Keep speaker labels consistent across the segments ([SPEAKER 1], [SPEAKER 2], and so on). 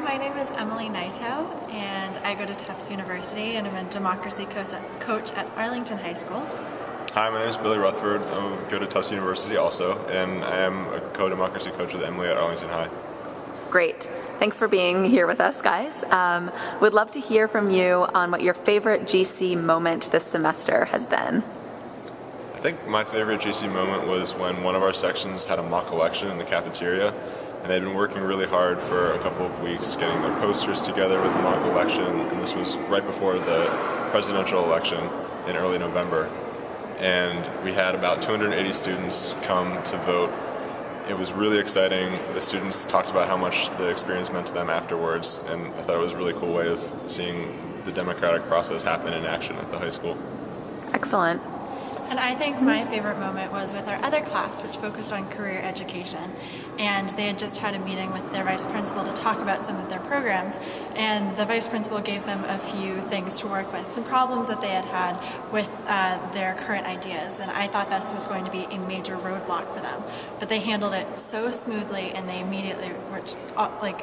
[SPEAKER 1] my name is Emily Naito, and I go to Tufts University, and I'm a democracy coach at Arlington High School.
[SPEAKER 2] Hi, my name is Billy Rutherford. I go to Tufts University also, and I am a co-democracy coach with Emily at Arlington High.
[SPEAKER 3] Great. Thanks for being here with us, guys. Would love to hear from you on what your favorite GC moment this semester has been.
[SPEAKER 2] I think my favorite GC moment was when one of our sections had a mock election in the cafeteria, and they'd been working really hard for a couple of weeks getting their posters together with the mock election, and this was right before the presidential election in early November. And we had about 280 students come to vote. It was really exciting. The students talked about how much the experience meant to them afterwards, and I thought it was a really cool way of seeing the democratic process happen in action at the high school.
[SPEAKER 3] Excellent.
[SPEAKER 1] And I think my favorite moment was with our other class, which focused on career education. And they had just had a meeting with their vice principal to talk about some of their programs. And the vice principal gave them a few things to work with, some problems that they had had with their current ideas. And I thought this was going to be a major roadblock for them. But they handled it so smoothly, and they immediately were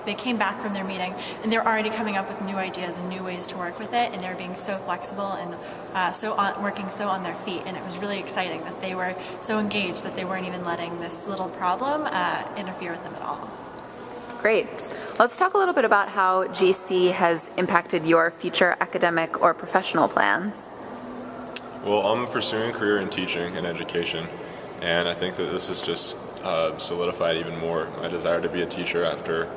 [SPEAKER 1] they came back from their meeting, and they're already coming up with new ideas and new ways to work with it. And they're being so flexible and working so on their feet. And it was really exciting that they were so engaged that they weren't even letting this little problem interfere with them at all.
[SPEAKER 3] Great. Let's talk a little bit about how GC has impacted your future academic or professional plans.
[SPEAKER 2] Well, I'm pursuing a career in teaching and education, and I think that this has just solidified even more my desire to be a teacher after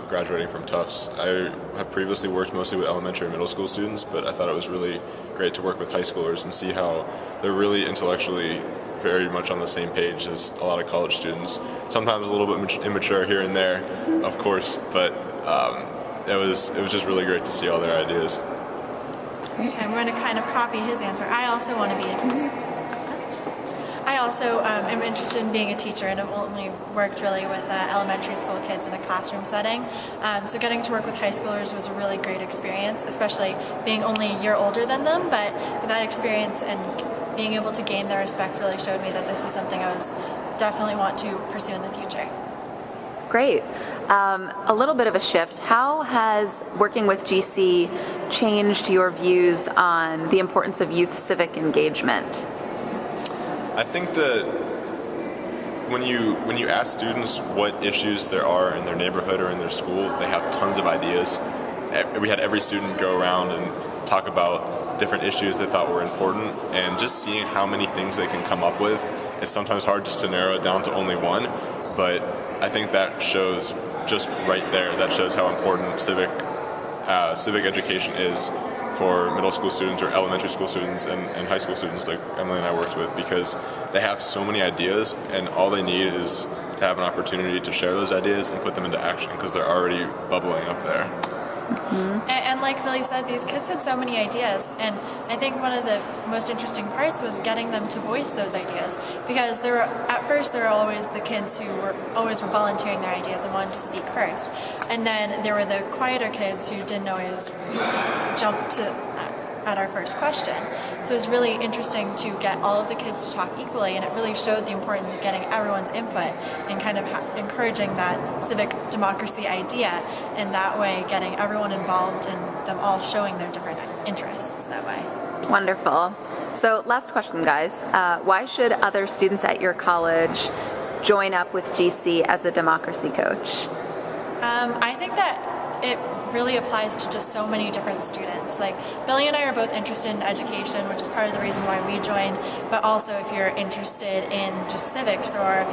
[SPEAKER 2] graduating from Tufts. I have previously worked mostly with elementary and middle school students, but I thought it was really great to work with high schoolers and see how they're really intellectually very much on the same page as a lot of college students. Sometimes a little bit immature here and there, of course, but it was just really great to see all their ideas.
[SPEAKER 1] Okay, I'm going to kind of copy his answer. I also want to be a teacher. I also am interested in being a teacher, and I've only worked really with elementary school kids in a classroom setting. So getting to work with high schoolers was a really great experience, especially being only a year older than them. But that experience and being able to gain their respect really showed me that this was something I was definitely want to pursue in the future.
[SPEAKER 3] Great. A little bit of a shift. How has working with GC changed your views on the importance of youth civic engagement?
[SPEAKER 2] I think that when you ask students what issues there are in their neighborhood or in their school, they have tons of ideas. We had every student go around and talk about different issues they thought were important, and just seeing how many things they can come up with, it's sometimes hard just to narrow it down to only one, but I think that shows just right there, that shows how important civic education is for middle school students or elementary school students and high school students like Emily and I worked with, because they have so many ideas, and all they need is to have an opportunity to share those ideas and put them into action, because they're already bubbling up there.
[SPEAKER 1] Mm-hmm. And like Billy said, these kids had so many ideas, and I think one of the most interesting parts was getting them to voice those ideas, because at first there were always the kids who were volunteering their ideas and wanted to speak first, and then there were the quieter kids who didn't always jump at our first question. So it was really interesting to get all of the kids to talk equally, and it really showed the importance of getting everyone's input and kind of encouraging that civic democracy idea, and that way getting everyone involved and them all showing their different interests that way.
[SPEAKER 3] Wonderful. So last question, guys. Why should other students at your college join up with GC as a democracy coach?
[SPEAKER 1] I think that it really applies to just so many different students. Like, Billy and I are both interested in education, which is part of the reason why we joined, but also if you're interested in just civics or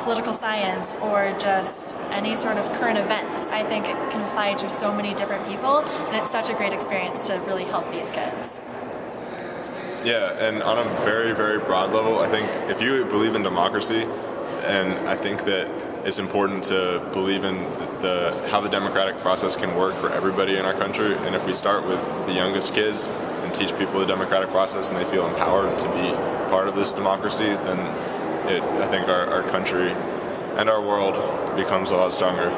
[SPEAKER 1] political science or just any sort of current events, I think it can apply to so many different people, and it's such a great experience to really help these kids.
[SPEAKER 2] Yeah, and on a very, very broad level, I think if you believe in democracy, and I think that it's important to believe in how the democratic process can work for everybody in our country. And if we start with the youngest kids and teach people the democratic process and they feel empowered to be part of this democracy, then I think our country and our world becomes a lot stronger.